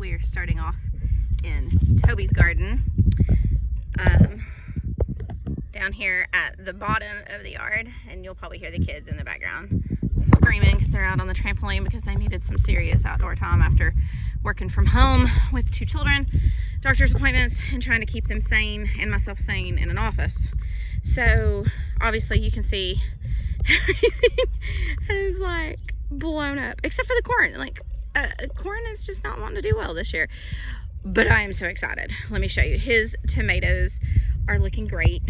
we're starting off in Toby's garden. Down here at the bottom of the yard, and you'll probably hear the kids in the background screaming because they're out on the trampoline because they needed some serious outdoor time after working from home with 2 children, doctor's appointments, and trying to keep them sane and myself sane in an office. So obviously you can see everything is like blown up except for the corn. Like corn is just not wanting to do well this year, but I am so excited. Let me show you. His tomatoes are looking great.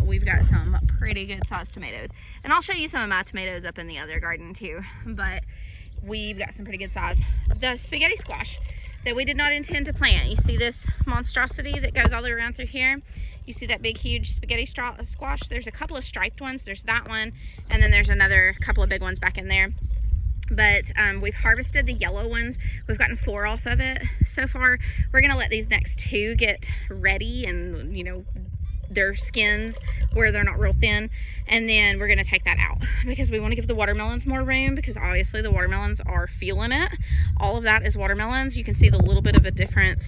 We've got some pretty good sized tomatoes, and I'll show you some of my tomatoes up in the other garden too, but we've got some pretty good size. The spaghetti squash that we did not intend to plant, you see this monstrosity that goes all the way around through here? You see that big huge spaghetti squash? There's a couple of striped ones. There's that one, and then there's another couple of big ones back in there. But we've harvested the yellow ones. We've gotten 4 off of it so far. We're gonna let these next 2 get ready and, you know, their skins where they're not real thin, and then we're gonna take that out because we want to give the watermelons more room, because obviously the watermelons are feeling it. All of that is watermelons. You can see the little bit of a difference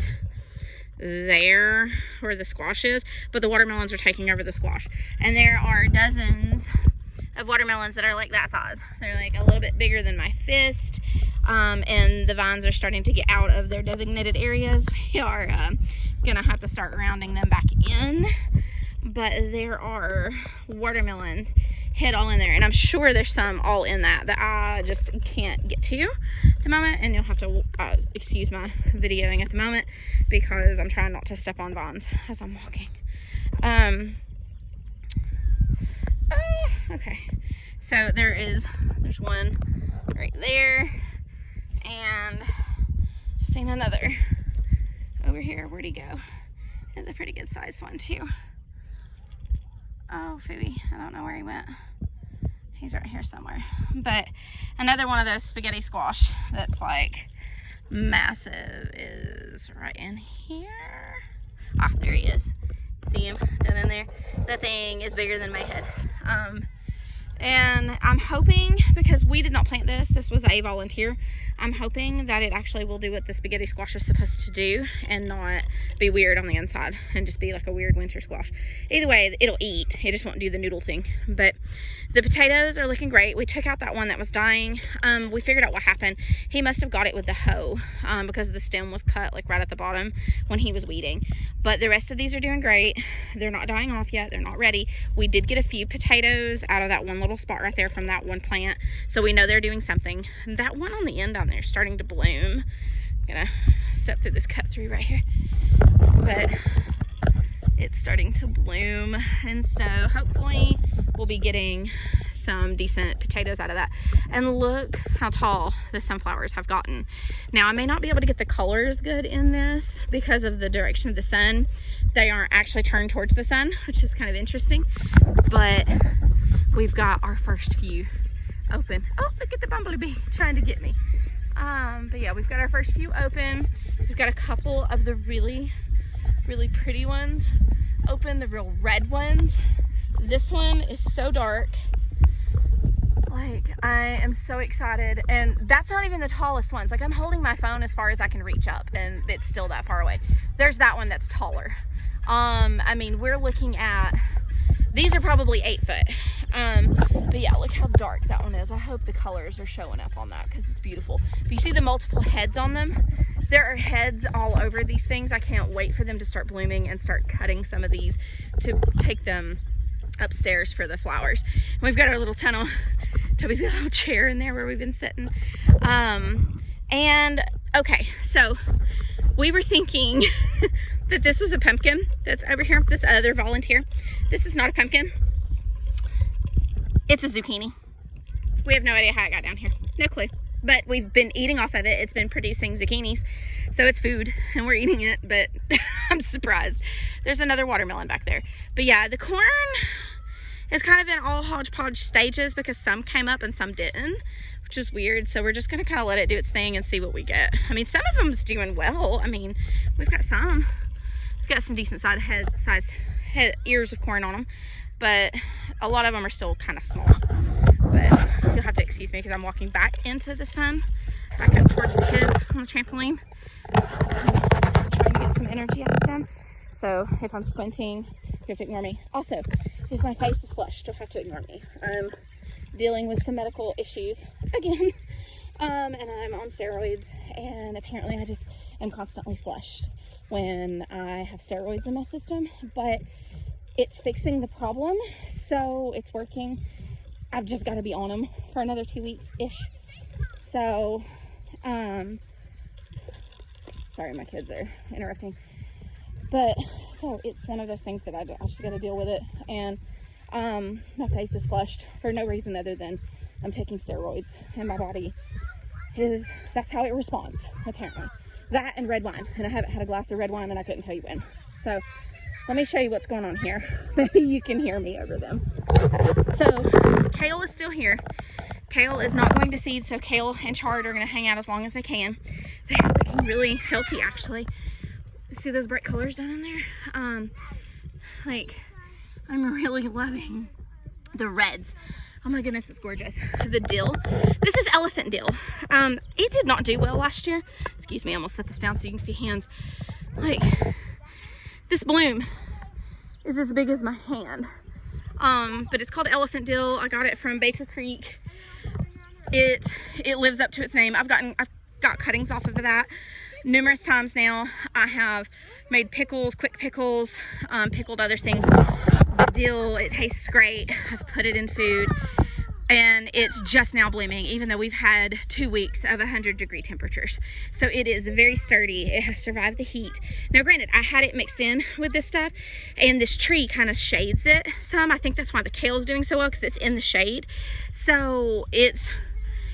there where the squash is, but the watermelons are taking over the squash, and there are dozens of watermelons that are like that size. They're like a little bit bigger than my fist, and the vines are starting to get out of their designated areas. We are gonna have to start rounding them back in, but there are watermelons hid all in there, and I'm sure there's some all in that I just can't get to at the moment, and you'll have to excuse my videoing at the moment because I'm trying not to step on vines as I'm walking. Okay, so there's one right there, and I've seen another over here. Where'd he go? It's a pretty good sized one too. Oh, Phoebe, I don't know where he went. He's right here somewhere. But another one of those spaghetti squash that's like massive is right in here. Ah, there he is. See him down in there? That thing is bigger than my head. And I'm hoping, because we did not plant this was a volunteer, I'm hoping that it actually will do what the spaghetti squash is supposed to do and not be weird on the inside and just be like a weird winter squash. Either way, it'll eat. It just won't do the noodle thing. But the potatoes are looking great. We took out that one that was dying. We figured out what happened. He must have got it with the hoe because the stem was cut like right at the bottom when he was weeding. But the rest of these are doing great. They're not dying off yet. They're not ready. We did get a few potatoes out of that one little spot right there from that one plant, so we know they're doing something. And that one on the end down there is starting to bloom. I'm gonna step through this cut through right here, but it's starting to bloom, and so hopefully we'll be getting some decent potatoes out of that. And look how tall the sunflowers have gotten. Now I may not be able to get the colors good in this because of the direction of the sun. They aren't actually turned towards the sun, which is kind of interesting, but we've got our first few open. Oh, look at the bumblebee trying to get me. But yeah, we've got our first few open. So we've got a couple of the really pretty ones open, the real red ones. This one is so dark. Like, I am so excited, and that's not even the tallest ones. Like, I'm holding my phone as far as I can reach up, and it's still that far away. There's that one that's taller. I mean, we're looking at, these are probably 8 foot. But yeah, look how dark that one is. I hope the colors are showing up on that because it's beautiful. But you see the multiple heads on them? There are heads all over these things. I can't wait for them to start blooming and start cutting some of these to take them upstairs for the flowers. And we've got our little tunnel. Toby's got a little chair in there where we've been sitting. And okay, so we were thinking that this was a pumpkin that's over here, this other volunteer. This is not a pumpkin. It's a zucchini. We have no idea how it got down here. No clue. But we've been eating off of it. It's been producing zucchinis. So it's food and we're eating it, but I'm surprised. There's another watermelon back there. But yeah, the corn is kind of in all hodgepodge stages because some came up and some didn't, which is weird. So we're just gonna kind of let it do its thing and see what we get. I mean, some of them's doing well. I mean, we've got some decent sized ears of corn on them, but a lot of them are still kind of small. But you'll have to excuse me because I'm walking back into the sun back up towards the kids on the trampoline. Trying to get some energy out of them. So if I'm squinting, you have to ignore me. Also, if my face is flushed, you'll have to ignore me. I'm dealing with some medical issues again. And I'm on steroids, and apparently I just am constantly flushed when I have steroids in my system, but it's fixing the problem, so it's working. I've just got to be on them for another 2 weeks-ish. So, sorry, my kids are interrupting. But, so it's one of those things that I just got to deal with it. And my face is flushed for no reason other than I'm taking steroids, and my body that's how it responds, apparently. That and red wine. And I haven't had a glass of red wine, and I couldn't tell you when. So, let me show you what's going on here. Maybe you can hear me over them. So, Kale is still here. Kale is not going to seed, so Kale and Chard are going to hang out as long as they can. They're looking really healthy, actually. See those bright colors down in there? Like, I'm really loving the reds. Oh my goodness, it's gorgeous. The dill. This is elephant dill. It did not do well last year. Excuse me, I'm gonna set this down so you can see hands. Like, this bloom is as big as my hand. But it's called elephant dill. I got it from Baker Creek. It lives up to its name. I've got cuttings off of that numerous times now. I have made pickles, quick pickles, pickled other things. The dill, it tastes great. I've put it in food, and it's just now blooming, even though we've had 2 weeks of 100-degree temperatures. So it is very sturdy. It has survived the heat. Now granted, I had it mixed in with this stuff, and this tree kind of shades it some. I think that's why the kale is doing so well, because it's in the shade. So it's,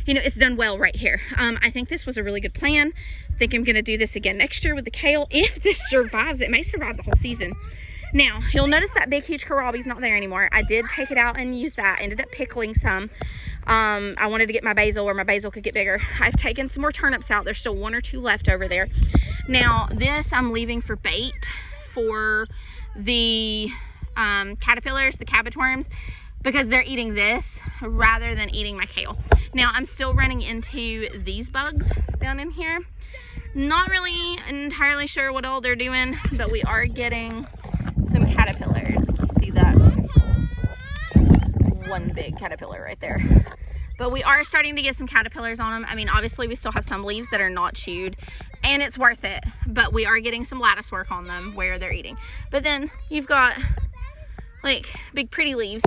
you know, it's done well right here. I think this was a really good plan. I think I'm going to do this again next year with the kale. If this survives, it may survive the whole season. Now, you'll notice that big, huge kohlrabi's not there anymore. I did take it out and use that. I ended up pickling some. I wanted to get my basil where my basil could get bigger. I've taken some more turnips out. There's still 1 or 2 left over there. Now, this I'm leaving for bait for the caterpillars, the cabbage worms, because they're eating this rather than eating my kale. Now, I'm still running into these bugs down in here. Not really entirely sure what all they're doing, but we are getting some caterpillars. You see that one big caterpillar right there. But we are starting to get some caterpillars on them. I mean, obviously we still have some leaves that are not chewed, and it's worth it. But we are getting some lattice work on them where they're eating. But then you've got like big pretty leaves.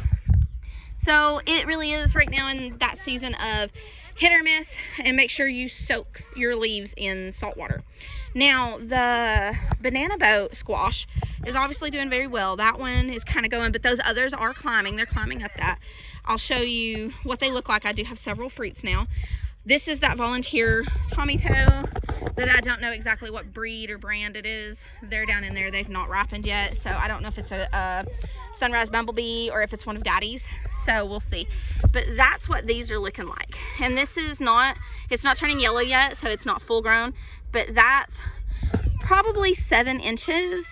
So it really is right now in that season of hit or miss, and make sure you soak your leaves in salt water. Now, the banana boat squash is obviously doing very well. That one is kind of going, but those others are climbing. They're climbing up that. I'll show you what they look like. I do have several fruits now. This is that volunteer tomato that I don't know exactly what breed or brand it is. They're down in there. They've not ripened yet, so I don't know if it's a sunrise bumblebee or if it's one of Daddy's. So we'll see. But that's what these are looking like. And this is not, it's not turning yellow yet, so it's not full grown. But that's probably 7 inches,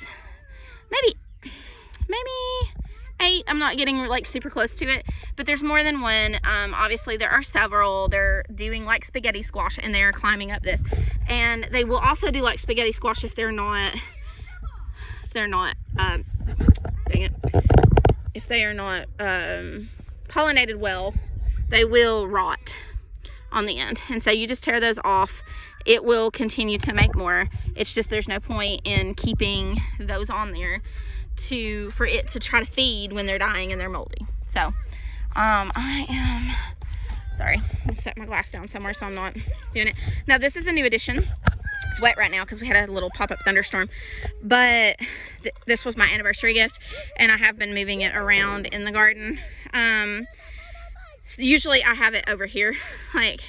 maybe 8. I'm not getting like super close to it, but there's more than one. Obviously there are several. They're doing like spaghetti squash, and they're climbing up this. And they will also do like spaghetti squash if they're not dang it, if they are not pollinated well, they will rot on the end. And so you just tear those off. It will continue to make more. It's just there's no point in keeping those on there for it to try to feed when they're dying and they're moldy. So I am sorry, I'll set my glass down somewhere so I'm not doing it. Now this is a new addition. It's wet right now because we had a little pop-up thunderstorm, but this was my anniversary gift, and I have been moving it around in the garden. Usually I have it over here, like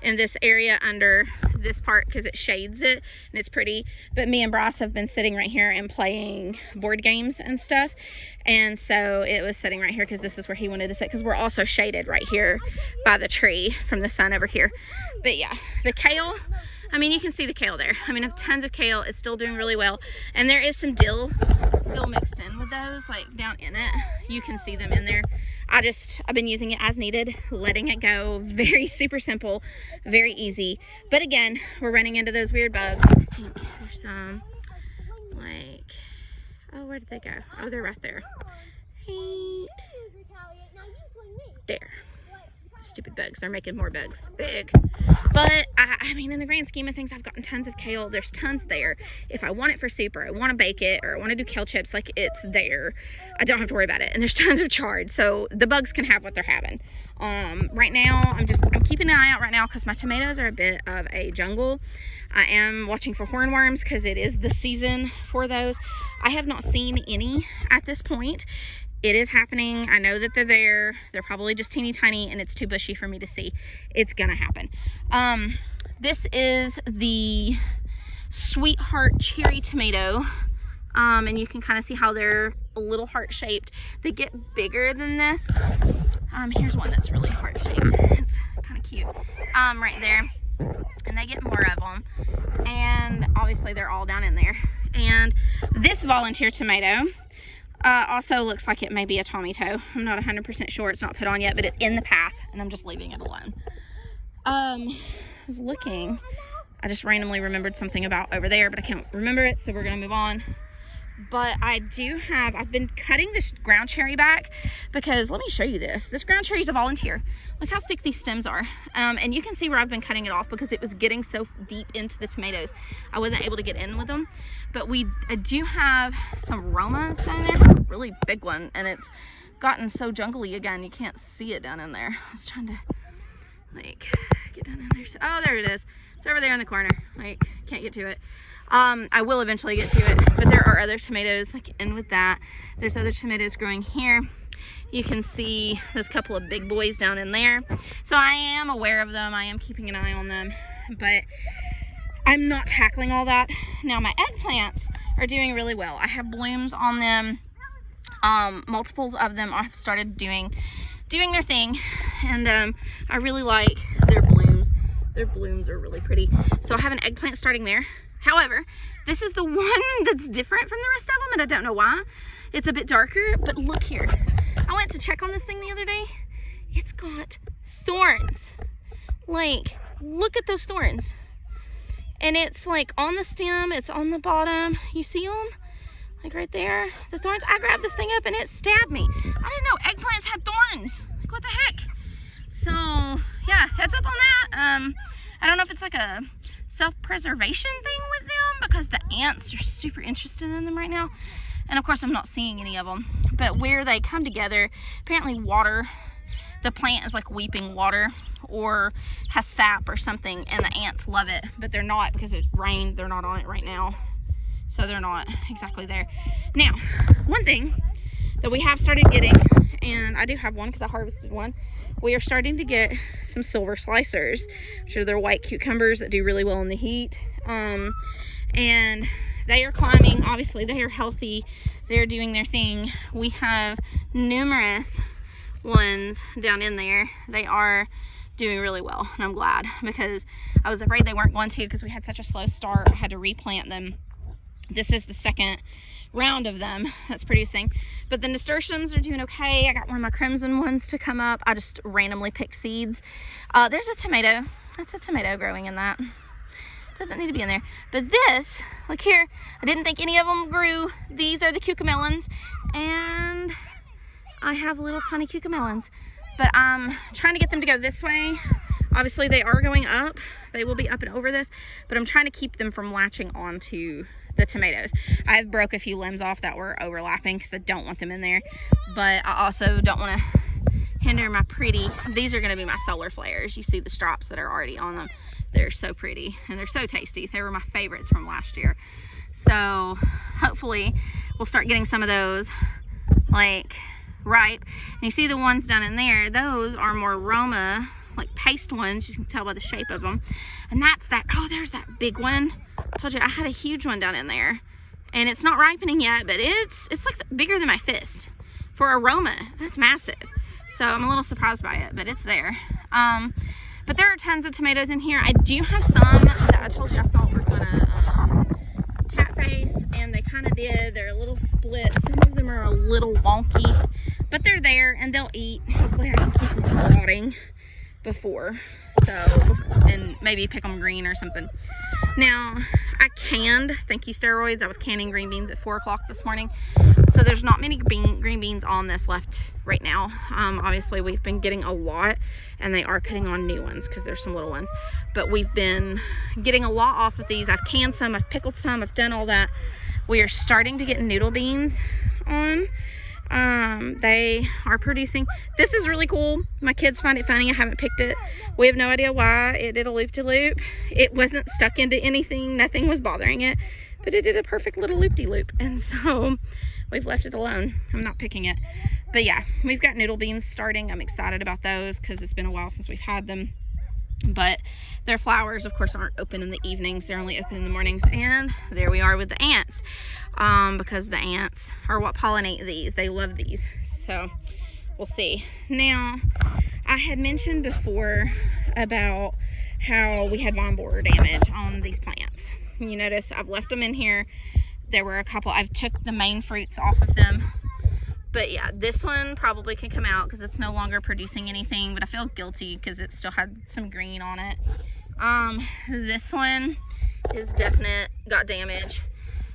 in this area under this part, because it shades it and it's pretty. But me and Bryce have been sitting right here and playing board games and stuff, and so it was sitting right here because this is where he wanted to sit, because we're also shaded right here by the tree from the sun over here. But yeah, the kale, I mean, you can see the kale there. I mean, I have tons of kale. It's still doing really well, and there is some dill still mixed in with those, like down in it. You can see them in there. I've been using it as needed, letting it go. Very super simple, very easy. But again, we're running into those weird bugs. I think there's some, like, oh, where did they go? Oh, they're right there. Right there. Stupid bugs. They're making more bugs. Big. But, I mean, in the grand scheme of things, I've gotten tons of kale. There's tons there. If I want it for soup, or I want to bake it, or I want to do kale chips, like, it's there. I don't have to worry about it. And there's tons of chard. So, the bugs can have what they're having. Right now, I'm keeping an eye out right now because my tomatoes are a bit of a jungle. I am watching for hornworms because it is the season for those. I have not seen any at this point. It is happening. I know that they're there. They're probably just teeny tiny and it's too bushy for me to see. It's gonna happen. This is the Sweetheart cherry tomato. And you can kind of see how they're a little heart shaped. They get bigger than this. Here's one that's really heart shaped. It's kind of cute. Right there. And they get more of them. And obviously they're all down in there. And this volunteer tomato also looks like it may be a tomato. I'm not 100% sure. It's not put on yet, but it's in the path, and I'm just leaving it alone. I was looking. I just randomly remembered something about over there, but I can't remember it, so we're going to move on. But I've been cutting this ground cherry back because, let me show you this. This ground cherry is a volunteer. Look how thick these stems are. And you can see where I've been cutting it off because it was getting so deep into the tomatoes. I wasn't able to get in with them. But I do have some Romas down there. A really big one. And it's gotten so jungly again. You can't see it down in there. I was trying to, like, get down in there. Oh, there it is. It's over there in the corner. Like, can't get to it. I will eventually get to it, but there are other tomatoes like in with that. There's other tomatoes growing here. You can see there's a couple of big boys down in there. So I am aware of them. I am keeping an eye on them, but I'm not tackling all that. Now my eggplants are doing really well. I have blooms on them. Multiples of them have started doing their thing, and I really like their blooms. Their blooms are really pretty. So I have an eggplant starting there. However, this is the one that's different from the rest of them, and I don't know why. It's a bit darker, but look here. I went to check on this thing the other day. It's got thorns. Like, look at those thorns. And it's like on the stem, it's on the bottom. You see them? Like right there, the thorns. I grabbed this thing up and it stabbed me. I didn't know eggplants had thorns. Like, what the heck? So, yeah, heads up on that. I don't know if it's like a self-preservation thing with them because the ants are super interested in them right now, and of course I'm not seeing any of them, but where they come together, apparently water, the plant is like weeping water or has sap or something, and the ants love it, but they're not because it rained. They're not on it right now, so they're not exactly there. Now, one thing that we have started getting, and I do have one because I harvested one, we are starting to get some silver slicers, which are their white cucumbers that do really well in the heat. And they are climbing. Obviously, they are healthy. They're doing their thing. We have numerous ones down in there. They are doing really well, and I'm glad because I was afraid they weren't going to because we had such a slow start. I had to replant them. This is the second round of them that's producing, but the nasturtiums are doing okay. I got one of my crimson ones to come up. I just randomly pick seeds. There's a tomato. That's a tomato growing in that. Doesn't need to be in there. But this, look here, I didn't think any of them grew. These are the cucamelons, and I have little tiny cucamelons, but I'm trying to get them to go this way. Obviously they are going up. They will be up and over this, but I'm trying to keep them from latching onto the tomatoes. I've broke a few limbs off that were overlapping because I don't want them in there, but I also don't want to hinder my pretty, these are going to be my solar flares. You see the strops that are already on them. They're so pretty and they're so tasty. They were my favorites from last year. So hopefully we'll start getting some of those like ripe. And you see the ones down in there, those are more Roma, like paste ones. You can tell by the shape of them. And that's that, oh, there's that big one. I told you I had a huge one down in there, and it's not ripening yet, but it's like bigger than my fist for a Roma. That's massive. So I'm a little surprised by it, but it's there. But there are tons of tomatoes in here. I do have some that I told you I thought were gonna cat face, and they kind of did. They're a little split. Some of them are a little wonky, but they're there and they'll eat. Hopefully I can keep them rotting before, so, and maybe pick them green or something. Now, I canned, thank you steroids, I was canning green beans at 4 o'clock this morning. So there's not many green beans on this left right now. Obviously we've been getting a lot, and they are putting on new ones because there's some little ones. But we've been getting a lot off of these. I've canned some, I've pickled some, I've done all that. We are starting to get noodle beans on. They are producing. This is really cool. My kids find it funny. I haven't picked it. We have no idea why it did a loop-de-loop. It wasn't stuck into anything. Nothing was bothering it, but it did a perfect little loop-de-loop. And so we've left it alone. I'm not picking it. But yeah, we've got noodle beans starting. I'm excited about those because it's been a while since we've had them. But their flowers, of course, aren't open in the evenings. They're only open in the mornings. And there we are with the ants, because the ants are what pollinate these. They love these. So we'll see. Now, I had mentioned before about how we had vine borer damage on these plants. You notice I've left them in here. There were a couple. I've took the main fruits off of them. But yeah, this one probably can come out because it's no longer producing anything, but I feel guilty because it still had some green on it. This one is definite, got damage.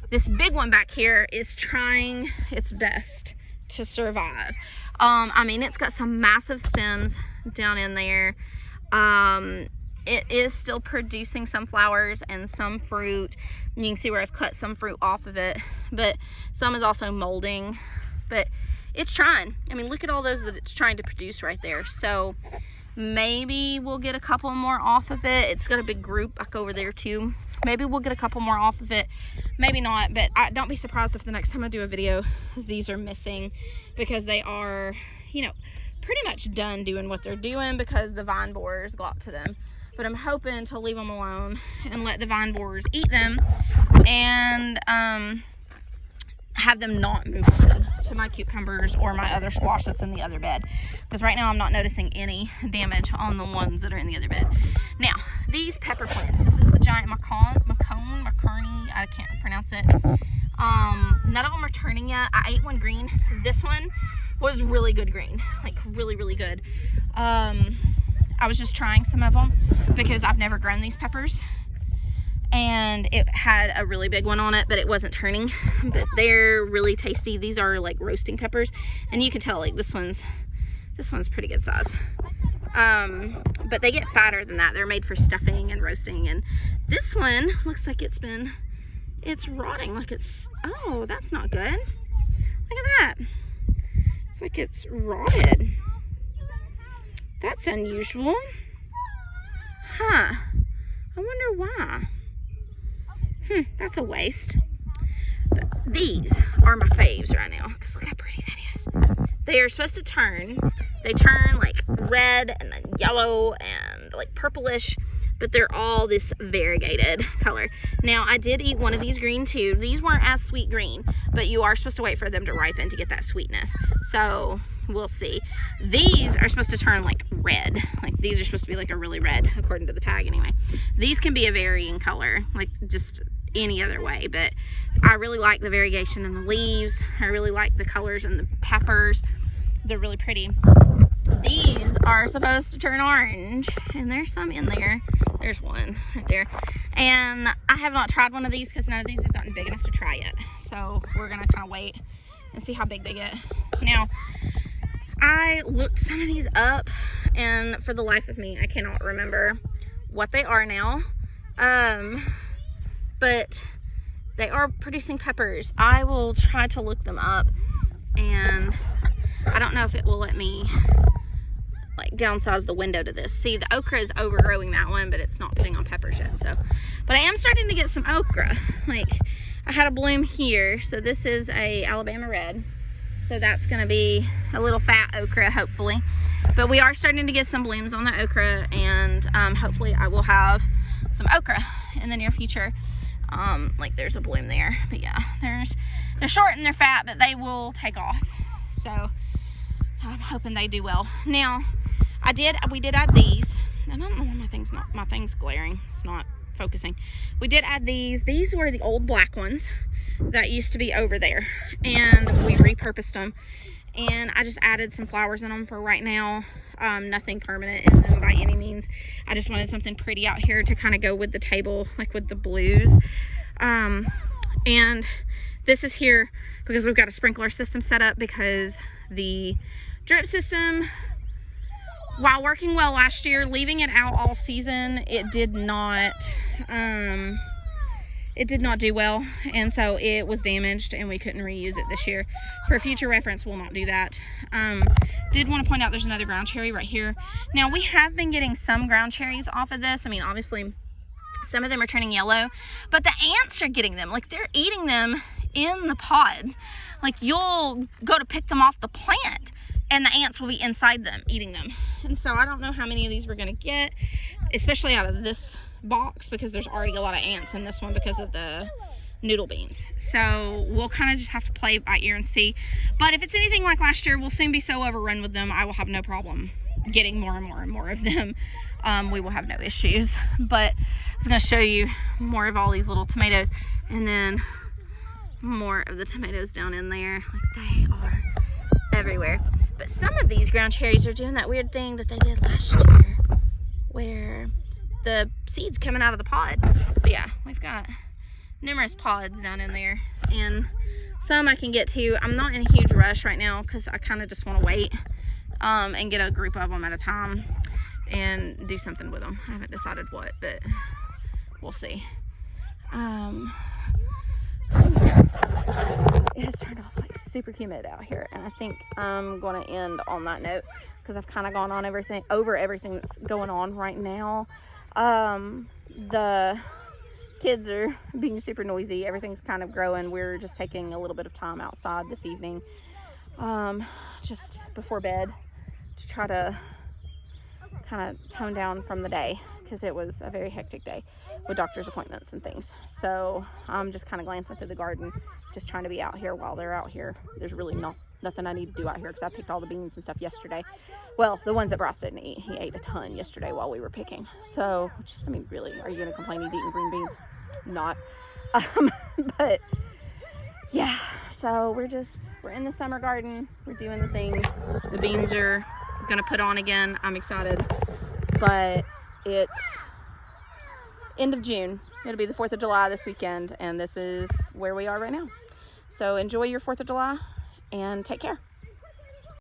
This big one back here is trying its best to survive. I mean, it's got some massive stems down in there. It is still producing some flowers and some fruit. You can see where I've cut some fruit off of it, but some is also molding. But it's trying. I mean, look at all those that it's trying to produce right there. So maybe we'll get a couple more off of it. It's got a big group back over there too. Maybe we'll get a couple more off of it. Maybe not, but don't be surprised if the next time I do a video, these are missing, because they are, you know, pretty much done doing what they're doing because the vine borers got to them. But I'm hoping to leave them alone and let the vine borers eat them, and have them not move to my cucumbers or my other squash that's in the other bed, because right now I'm not noticing any damage on the ones that are in the other bed. Now, these pepper plants, this is the giant macaroni, I can't pronounce it. None of them are turning yet. I ate one green. This one was really good green, like really good. I was just trying some of them because I've never grown these peppers, and it had a really big one on it, but it wasn't turning. But they're really tasty. These are like roasting peppers, and you can tell like this one's pretty good size. But they get fatter than that. They're made for stuffing and roasting, and this one looks like it's rotting, like oh, that's not good. Look at that. It's like it's rotted. That's unusual. Huh. I wonder why. That's a waste. But these are my faves right now, because look how pretty that is. They are supposed to turn. They turn like red and then yellow and like purplish, but they're all this variegated color. Now, I did eat one of these green too. These weren't as sweet green, but you are supposed to wait for them to ripen to get that sweetness. So we'll see. These are supposed to turn like red. Like these are supposed to be like a really red, according to the tag anyway. These can be a varying color, like just any other way, but I really like the variegation in the leaves. I really like the colors in the peppers. They're really pretty. These are supposed to turn orange, and there's some in there. There's one right there. And I have not tried one of these because none of these have gotten big enough to try yet. So we're gonna kind of wait and see how big they get. Now, I looked some of these up, and for the life of me, I cannot remember what they are now. But they are producing peppers. I will try to look them up, and I don't know if it will let me like downsize the window to this. See, the okra is overgrowing that one, but it's not putting on peppers yet. So, but I am starting to get some okra. Like, I had a bloom here, so this is a Alabama red. So that's gonna be a little fat okra, hopefully. But we are starting to get some blooms on the okra, and hopefully I will have some okra in the near future. Like there's a bloom there, but yeah, they're short and they're fat, but they will take off. So I'm hoping they do well. Now, we did add these. I don't know why my thing's glaring. It's not focusing. We did add these. These were the old black ones that used to be over there, and we repurposed them and I just added some flowers in them for right now. Nothing permanent in them by any means. I just wanted something pretty out here to kind of go with the table, like with the blues. And this is here because we've got a sprinkler system set up, because the drip system, while working well last year, leaving it out all season, it did not do well, and so it was damaged and we couldn't reuse it this year. For future reference, we'll not do that. Did want to point out there's another ground cherry right here. Now, we have been getting some ground cherries off of this. I mean, obviously some of them are turning yellow, but the ants are getting them. Like, they're eating them in the pods. Like, you'll go to pick them off the plant and the ants will be inside them eating them. And so I don't know how many of these we're going to get, especially out of this box, because there's already a lot of ants in this one because of the noodle beans. So we'll kind of just have to play by ear and see. But if it's anything like last year, we'll soon be so overrun with them, I will have no problem getting more and more and more of them. We will have no issues. But I was going to show you more of all these little tomatoes, and then more of the tomatoes down in there. Like, they are everywhere. But some of these ground cherries are doing that weird thing that they did last year, where the seeds coming out of the pod. But yeah, we've got numerous pods down in there, and some I can get to. I'm not in a huge rush right now because I kind of just want to wait and get a group of them at a time and do something with them. I haven't decided what, but we'll see. It has turned off like super humid out here, and I think I'm going to end on that note because I've kind of gone on over everything that's going on right now. The kids are being super noisy. Everything's kind of growing. We're just taking a little bit of time outside this evening, just before bed, to try to kind of tone down from the day, because it was a very hectic day with doctor's appointments and things. So I'm just kind of glancing through the garden, just trying to be out here while they're out here. There's really nothing I need to do out here, because I picked all the beans and stuff yesterday. Well, the ones that Bryce didn't eat. He ate a ton yesterday while we were picking. So, which, I mean, really, are you going to complain he's eating green beans? Not. But yeah, so we're in the summer garden. We're doing the thing. The beans are going to put on again. I'm excited. But it's end of June. It'll be the 4th of July this weekend, and this is where we are right now. So enjoy your 4th of July and take care.